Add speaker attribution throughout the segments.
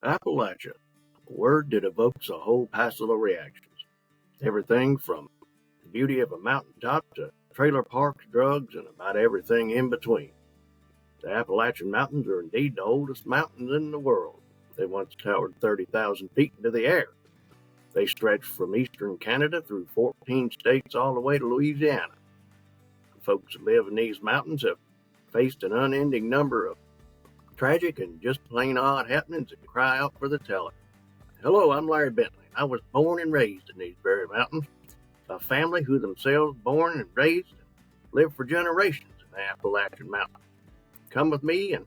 Speaker 1: Appalachia, a word that evokes a whole passel of reactions. Everything from the beauty of a mountaintop to trailer parks, drugs, and about everything in between. The Appalachian Mountains are indeed the oldest mountains in the world. They once towered 30,000 feet into the air. They stretch from eastern Canada through 14 states all the way to Louisiana. The folks who live in these mountains have faced an unending number of tragic and just plain odd happenings that cry out for the telling. Hello, I'm Larry Bentley. I was born and raised in these very mountains. A family who themselves born and raised and lived for generations in the Appalachian Mountains. Come with me and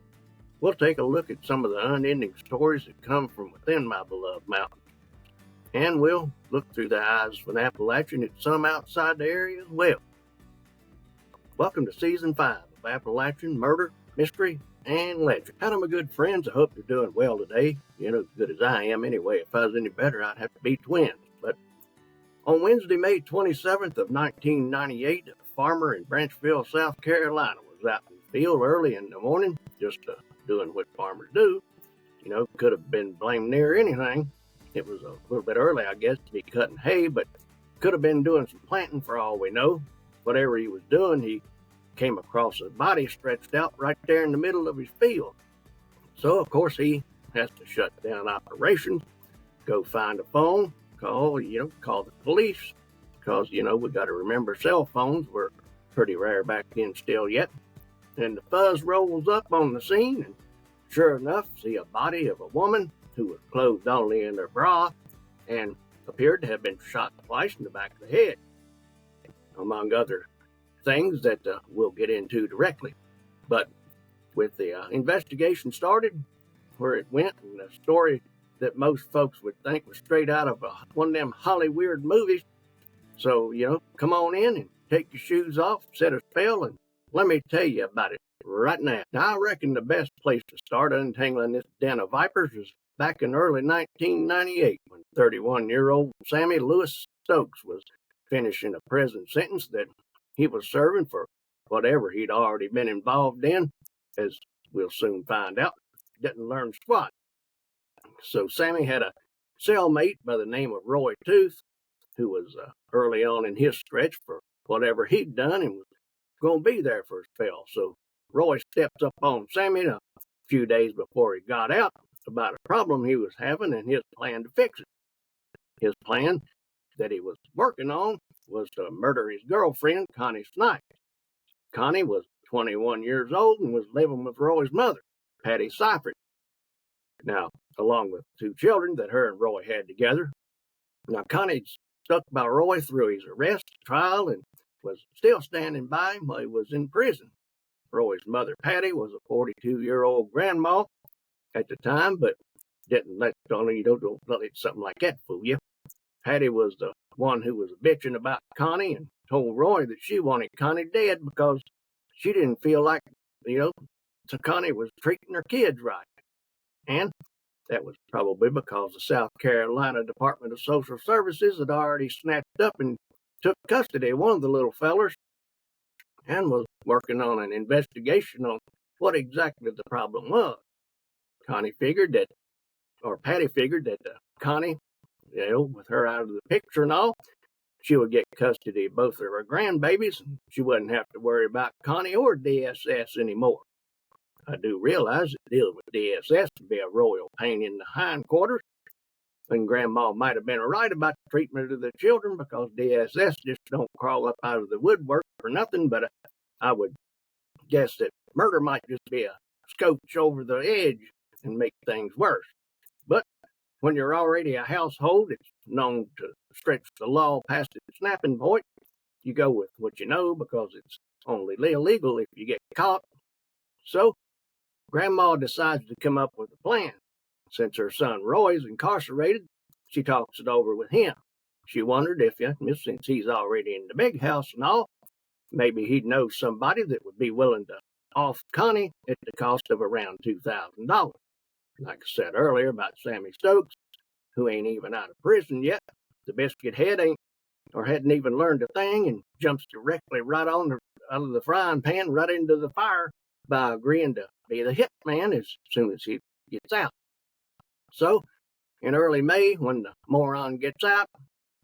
Speaker 1: we'll take a look at some of the unending stories that come from within my beloved mountains. And we'll look through the eyes of an Appalachian at some outside the area as well. Welcome to Season 5 of Appalachian Murder, Mystery, and Legend. Howdy, my good friends. I hope you're doing well today. As good as I am anyway. If I was any better, I'd have to be twins. But on Wednesday, May 27th of 1998, a farmer in Branchville, South Carolina was out in the field early in the morning, just doing what farmers do. Could have been blamed near anything. It was a little bit early, I guess, to be cutting hay, but could have been doing some planting for all we know. Whatever he was doing, he came across a body stretched out right there in the middle of his field. So, of course, he has to shut down operations, go find a phone, call the police, because, we got to remember cell phones were pretty rare back then still yet. And the fuzz rolls up on the scene, and sure enough, see a body of a woman who was clothed only in her bra and appeared to have been shot twice in the back of the head, among other things that we'll get into directly. But with the investigation started, where it went, and the story that most folks would think was straight out of one of them Hollywood movies. So, come on in and take your shoes off, set a spell, and let me tell you about it right now. Now, I reckon the best place to start untangling this den of vipers is back in early 1998, when 31-year-old Sammy Lewis Stokes was finishing a prison sentence that he was serving for whatever he'd already been involved in. As we'll soon find out, didn't learn squat. So Sammy had a cellmate by the name of Roy Tooth, who was early on in his stretch for whatever he'd done and was going to be there for a spell. So Roy stepped up on Sammy a few days before he got out about a problem he was having and his plan to fix it. His plan that he was working on was to murder his girlfriend, Connie Snipes. Connie was 21 years old and was living with Roy's mother, Patty Seifert. Now, along with 2 children that her and Roy had together. Now, Connie stuck by Roy through his arrest, trial, and was still standing by him while he was in prison. Roy's mother, Patty, was a 42-year-old grandma at the time, but didn't let don't let something like that fool you. Patty was the one who was bitching about Connie and told Roy that she wanted Connie dead because she didn't feel like, so Connie was treating her kids right. And that was probably because the South Carolina Department of Social Services had already snatched up and took custody of one of the little fellers and was working on an investigation on what exactly the problem was. Patty figured that Connie, with her out of the picture and all, she would get custody of both of her grandbabies, and she wouldn't have to worry about Connie or DSS anymore. I do realize that dealing with DSS would be a royal pain in the hindquarters, and Grandma might have been right about the treatment of the children because DSS just don't crawl up out of the woodwork for nothing, but I would guess that murder might just be a scotch over the edge and make things worse. But when you're already a household that's known to stretch the law past its snapping point, you go with what you know because it's only illegal if you get caught. So Grandma decides to come up with a plan. Since her son Roy's incarcerated, she talks it over with him. She wondered if, since he's already in the big house and all, maybe he'd know somebody that would be willing to off Connie at the cost of around $2,000. Like I said earlier about Sammy Stokes, who ain't even out of prison yet. The biscuit head hadn't even learned a thing and jumps directly right out of the frying pan right into the fire by agreeing to be the hitman as soon as he gets out. So, in early May, when the moron gets out,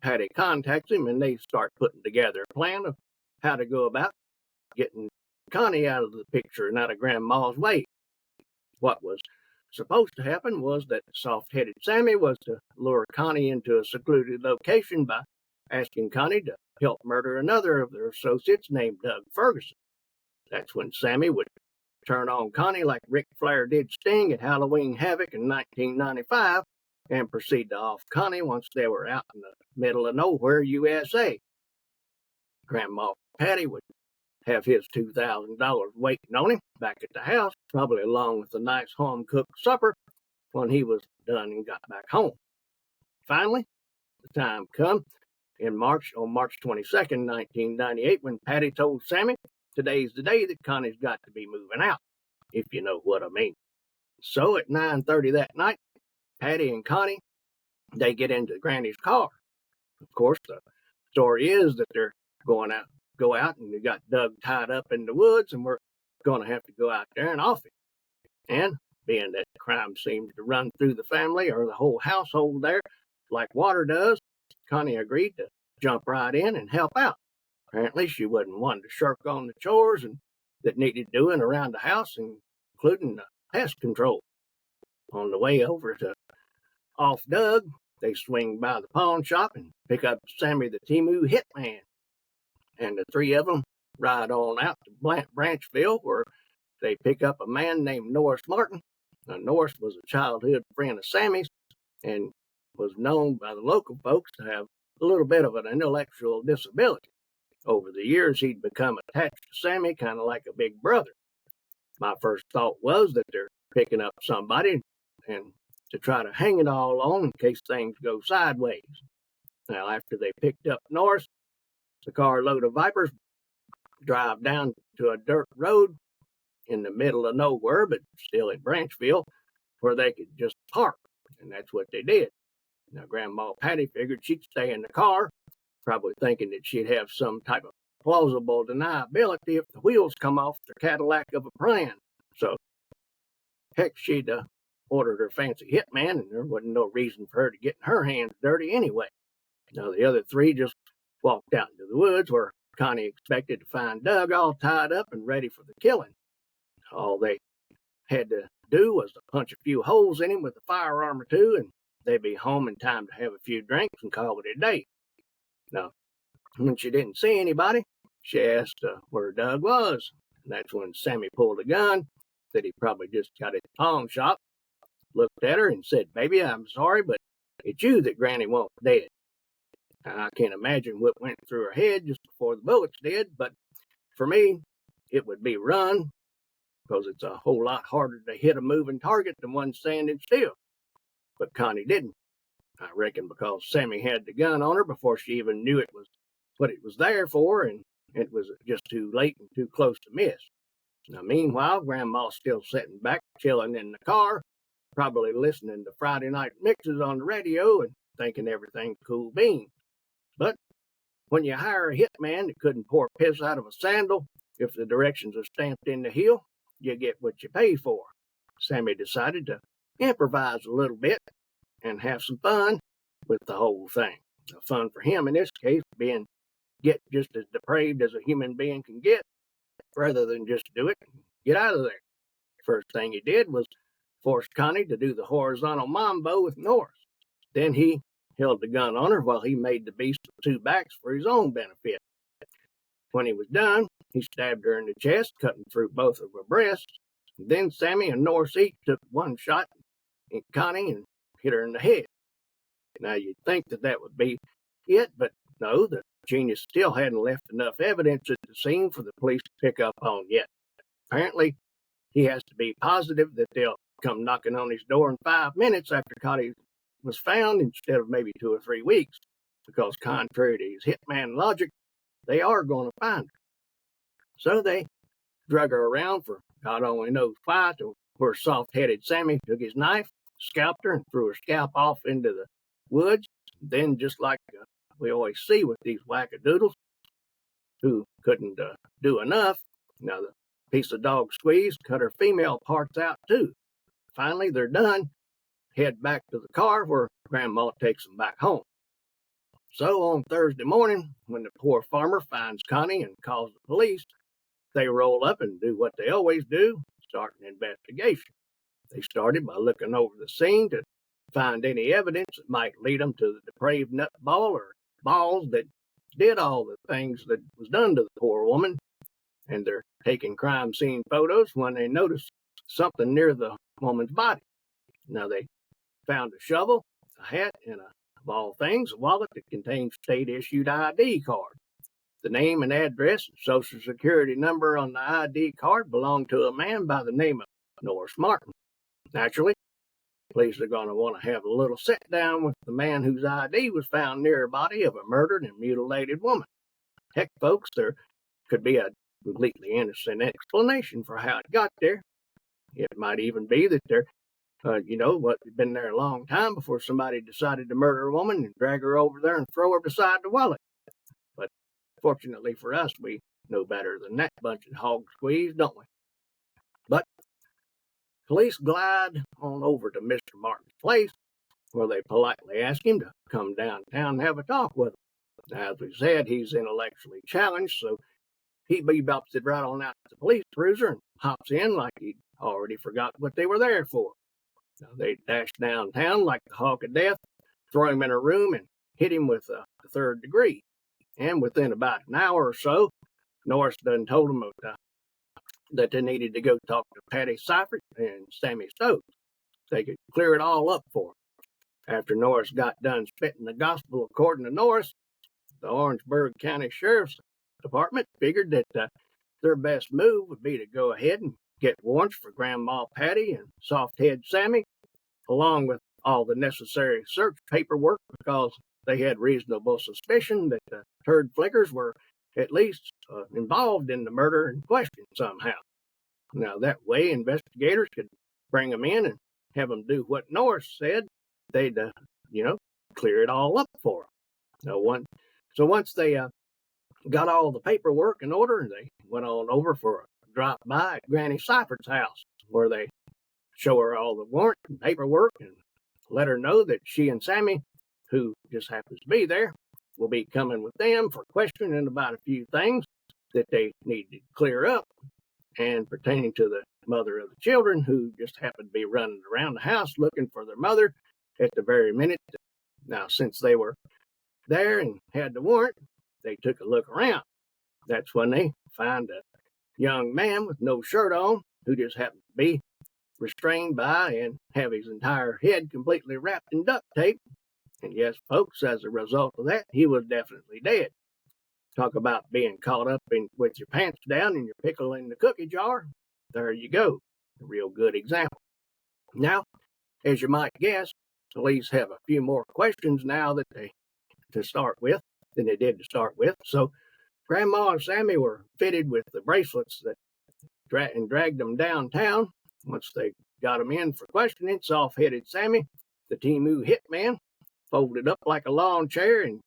Speaker 1: Patty contacts him and they start putting together a plan of how to go about getting Connie out of the picture and out of Grandma's way. What was supposed to happen was that soft-headed Sammy was to lure Connie into a secluded location by asking Connie to help murder another of their associates named Doug Ferguson. That's when Sammy would turn on Connie like Ric Flair did Sting at Halloween Havoc in 1995 and proceed to off Connie once they were out in the middle of nowhere, USA. Grandma Patty would have his $2,000 waiting on him back at the house, probably along with a nice home-cooked supper when he was done and got back home. Finally, the time come on March 22nd, 1998, when Patty told Sammy, "Today's the day that Connie's got to be moving out," if you know what I mean. So at 9:30 that night, Patty and Connie, they get into Granny's car. Of course, the story is that they're go out and they got Doug tied up in the woods and we're going to have to go out there and off him. And being that crime seemed to run through the family or the whole household there like water does, Connie agreed to jump right in and help out. Apparently, she wasn't one to shirk on the chores and that needed doing around the house, including the pest control. On the way over to off Doug, they swing by the pawn shop and pick up Sammy the Temu Hitman. And the three of them ride on out to Branchville, where they pick up a man named Norris Martin. Now, Norris was a childhood friend of Sammy's and was known by the local folks to have a little bit of an intellectual disability. Over the years, he'd become attached to Sammy, kind of like a big brother. My first thought was that they're picking up somebody and to try to hang it all on in case things go sideways. Now, after they picked up Norris, the carload of vipers drive down to a dirt road in the middle of nowhere, but still in Branchville, where they could just park. And that's what they did. Now, Grandma Patty figured she'd stay in the car, probably thinking that she'd have some type of plausible deniability if the wheels come off the Cadillac of a plan. So, heck, she'd ordered her fancy hitman, and there wasn't no reason for her to get her hands dirty anyway. Now, the other three just walked out into the woods where Connie expected to find Doug all tied up and ready for the killing. All they had to do was to punch a few holes in him with a firearm or two, and they'd be home in time to have a few drinks and call it a day. Now, when she didn't see anybody, she asked where Doug was. And that's when Sammy pulled a gun that he probably just got at the pawn shop, looked at her and said, "Baby, I'm sorry, but it's you that Granny wants dead." And I can't imagine what went through her head just before the bullets did, but for me, it would be run, because it's a whole lot harder to hit a moving target than one standing still. But Connie didn't. I reckon because Sammy had the gun on her before she even knew it was what it was there for, and it was just too late and too close to miss. Now, meanwhile, Grandma's still sitting back, chilling in the car, probably listening to Friday night mixes on the radio and thinking everything's cool beans. But when you hire a hitman that couldn't pour piss out of a sandal, if the directions are stamped in the heel, you get what you pay for. Sammy decided to improvise a little bit and have some fun with the whole thing. The fun for him in this case being get just as depraved as a human being can get, rather than just do it and get out of there. First thing he did was force Connie to do the horizontal mambo with Norris. Then he held the gun on her while he made the beast of two backs for his own benefit. When he was done, he stabbed her in the chest, cutting through both of her breasts. Then Sammy and Norris each took one shot at Connie and hit her in the head. Now, you'd think that would be it, but no, the genius still hadn't left enough evidence at the scene for the police to pick up on yet. Apparently, he has to be positive that they'll come knocking on his door in 5 minutes after Connie was found instead of maybe 2 or 3 weeks, because contrary to his hitman logic, they are going to find her. So they drug her around for God only knows why, to where soft-headed Sammy took his knife, scalped her, and threw her scalp off into the woods. Then, just like we always see with these wackadoodles who couldn't do enough, now the piece of dog squeeze cut her female parts out too. Finally, they're done. head back to the car where Grandma takes them back home. So on Thursday morning, when the poor farmer finds Connie and calls the police, they roll up and do what they always do, start an investigation. They started by looking over the scene to find any evidence that might lead them to the depraved nutball or balls that did all the things that was done to the poor woman. And they're taking crime scene photos when they notice something near the woman's body. Now they found a shovel, a hat, and of all things, a wallet that contains state-issued ID card. The name and address and social security number on the ID card belonged to a man by the name of Norris Martin. Naturally, police are going to want to have a little sit down with the man whose ID was found near the body of a murdered and mutilated woman. Heck, folks, there could be a completely innocent explanation for how it got there. It might even be that they're, been there a long time before somebody decided to murder a woman and drag her over there and throw her beside the wallet. But fortunately for us, we know better than that bunch of hog squeeze, don't we? But police glide on over to Mr. Martin's place, where they politely ask him to come downtown and have a talk with them. As we said, he's intellectually challenged, so he bebops it right on out to the police cruiser and hops in like he'd already forgot what they were there for. Now, they dash downtown like the hawk of death, throw him in a room, and hit him with the third degree. And within about an hour or so, Norris done told them that they needed to go talk to Patty Seifert and Sammy Stokes. They could clear it all up for him. After Norris got done spitting the gospel according to Norris, the Orangeburg County Sheriff's Department figured that their best move would be to go ahead and get warrants for Grandma Patty and Softhead Sammy, along with all the necessary search paperwork, because they had reasonable suspicion that the turd flickers were at least involved in the murder in question somehow. Now, that way, investigators could bring them in and have them do what Norris said. They'd, clear it all up for them. So once they got all the paperwork in order, they went on over for a drop by at Granny Seifert's house, where they show her all the warrant and paperwork and let her know that she and Sammy, who just happens to be there, will be coming with them for questioning about a few things that they need to clear up, and pertaining to the mother of the children, who just happened to be running around the house looking for their mother at the very minute. Now, since they were there and had the warrant, they took a look around. That's when they find a young man with no shirt on, who just happened to be restrained by and have his entire head completely wrapped in duct tape. And yes, folks, as a result of that, he was definitely dead. Talk about being caught up with your pants down and your pickle in the cookie jar. There you go. A real good example. Now, as you might guess, police have a few more questions now than they did to start with. So Grandma and Sammy were fitted with the bracelets that dragged them downtown. Once they got them in for questioning, soft-headed Sammy, the Temu Hitman, folded up like a lawn chair and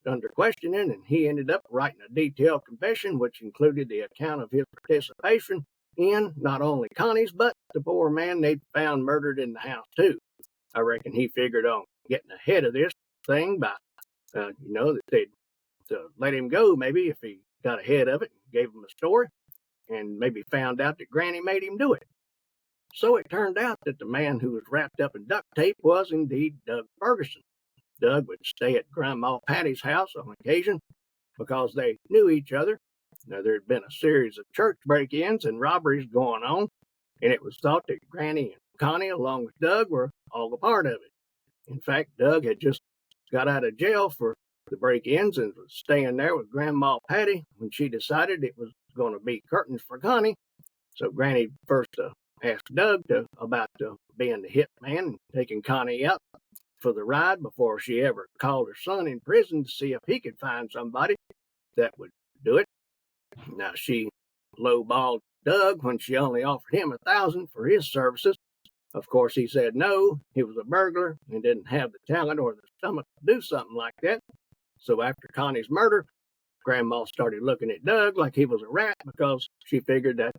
Speaker 1: under questioning, and he ended up writing a detailed confession, which included the account of his participation in not only Connie's, but the poor man they'd found murdered in the house, too. I reckon he figured on getting ahead of this thing by, that they'd let him go maybe if he got ahead of it and gave him a story, and maybe found out that Granny made him do it. So it turned out that the man who was wrapped up in duct tape was indeed Doug Ferguson. Doug would stay at Grandma Patty's house on occasion because they knew each other. Now, there had been a series of church break-ins and robberies going on, and it was thought that Granny and Connie, along with Doug, were all a part of it. In fact, Doug had just got out of jail for the break-ins and was staying there with Grandma Patty when she decided it was going to be curtains for Connie. So Granny first asked Doug about being the hit man and taking Connie out for the ride before she ever called her son in prison to see if he could find somebody that would do it. Now, she lowballed Doug when she only offered him $1,000 for his services. Of course, he said no, he was a burglar and didn't have the talent or the stomach to do something like that. So after Connie's murder, Grandma started looking at Doug like he was a rat, because she figured that,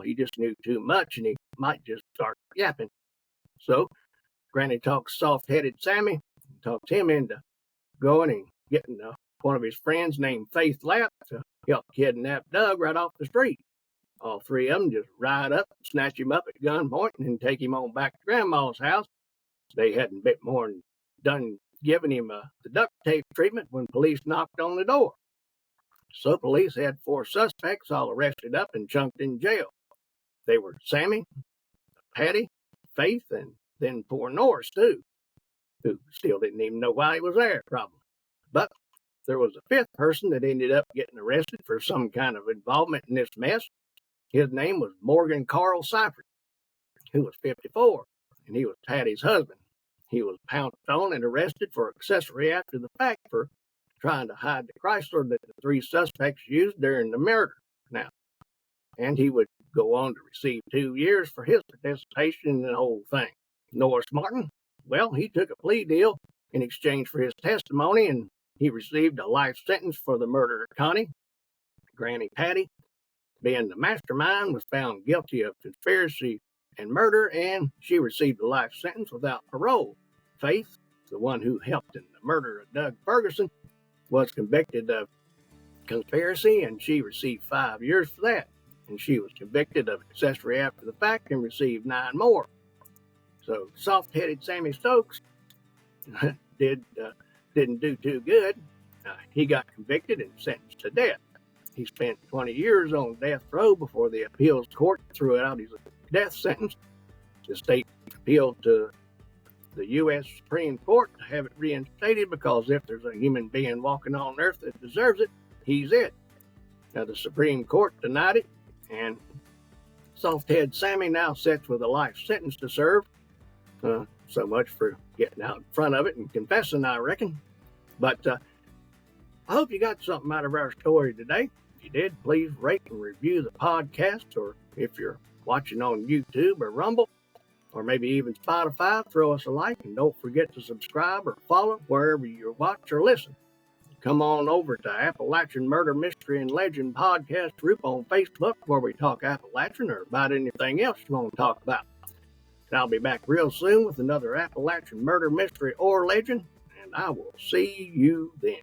Speaker 1: he just knew too much and he might just start yapping. So Granny talked soft-headed Sammy, talked him into going and getting one of his friends named Faith Lapp to help kidnap Doug right off the street. All three of them just ride up, snatch him up at gunpoint, and take him on back to Grandma's house. They hadn't bit more than done giving him the duct tape treatment when police knocked on the door. So police had 4 suspects all arrested up and chunked in jail. They were Sammy, Patty, Faith, and then poor Norris, too, who still didn't even know why he was there, probably. But there was a 5th person that ended up getting arrested for some kind of involvement in this mess. His name was Morgan Carl Seifert, who was 54, and he was Patty's husband. He was pounced on and arrested for accessory after the fact for trying to hide the Chrysler that the 3 suspects used during the murder. Now, and he would go on to receive 2 years for his participation in the whole thing. Norris Martin, well, he took a plea deal in exchange for his testimony, and he received a life sentence for the murder of Connie. Granny Patty, being the mastermind, was found guilty of conspiracy and murder, and she received a life sentence without parole. Faith, the one who helped in the murder of Doug Ferguson, was convicted of conspiracy, and she received 5 years for that. And she was convicted of accessory after the fact and received 9 more. So soft-headed Sammy Stokes didn't do too good. He got convicted and sentenced to death. He spent 20 years on death row before the appeals court threw out his death sentence. The state appealed to the U.S. Supreme Court to have it reinstated because if there's a human being walking on earth that deserves it, he's it. Now, the Supreme Court denied it, and Softhead Sammy now sits with a life sentence to serve. So much for getting out in front of it and confessing, I reckon. But I hope you got something out of our story today. If you did, please rate and review the podcast, or if you're watching on YouTube or Rumble, or maybe even Spotify, throw us a like, and don't forget to subscribe or follow wherever you watch or listen. Come on over to Appalachian Murder, Mystery, and Legend podcast group on Facebook, where we talk Appalachian or about anything else you want to talk about. And I'll be back real soon with another Appalachian Murder, Mystery, or Legend, and I will see you then.